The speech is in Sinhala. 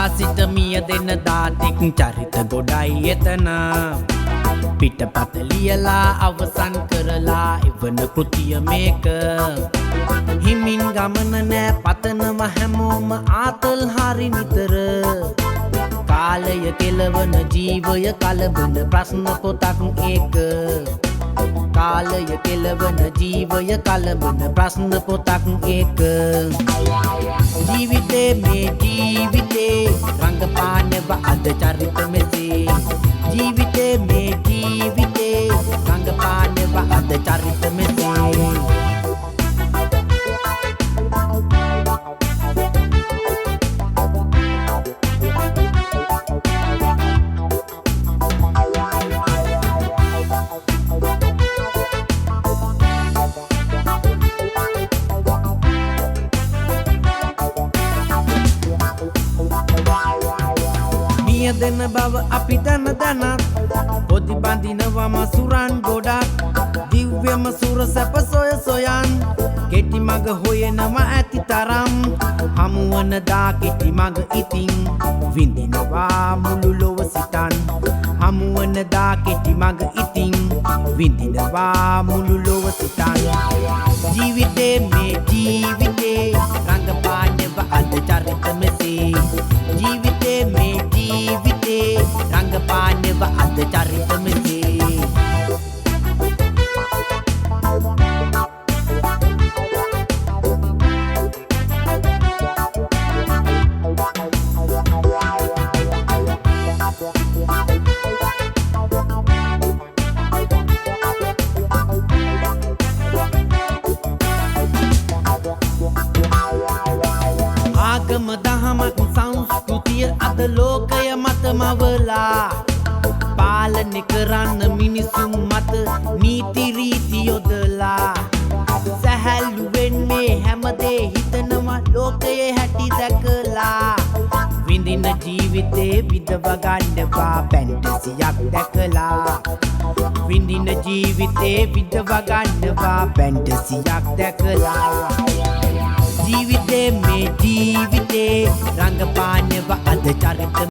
සිට මිය දෙන දාතෙක් චරිත ගොඩයි එතන පිටපත ලියලා අවසන් කරලා එවන කෘතිය මේක හිමින් ගමන නෑ පතනව හැමෝම ආතල් හරි නිතර කාලය කෙලවන ජීවය කලබන ප්‍රශ්න පොතක් ඒක කාලය කෙලවන ජීවය කලබන ප්‍රශ්න පොතක් ඒක ජීවිතේ මේ ජීවිතේ රංගපානව අද චරිත මෙසේ ජීවිතේ මේ ජීවිතේ රංගපානව අද චරිත මෙසේ දෙන බව අපි දන දනත් පොදි බඳිනවම සුරන් ගොඩක් දිව්‍යම සුර සැප සොය සොයන් කෙටි මග හොයනවා ඇති තරම් හමුවන දා කෙටි මග ඉතින් විඳිනවා මුළු ලොව සිතන් හමුවන දා කෙටි මග ඉතින් විඳිනවා මුළු ලොව සිතන් ජීවිතේ මේ ජීවිතේ රංගපානව අද චරිත මෙසේ ජීවිතේ මේ ජීවිතේ රංගපානව අද චරිත මෙසේ ආගම දහමක් සංස්කෘතිය අද ලෝකය මතමවලා පාලනය කරන්න මිනිසුන් මත නීති රීති යොදලා සැහැල්ලුවෙන් මේ හැමදේ හිතනවා ලෝකයේ හැටි දැකලා විඳින ජීවිතේ විඳව ගන්නවා ෆැන්ටසියක් දැකලා විඳින ජීවිතේ විඳව ගන්නවා ෆැන්ටසියක් දැකලා ජීවිතේ මේ ජීවිතේ රංගපානව අද චරිත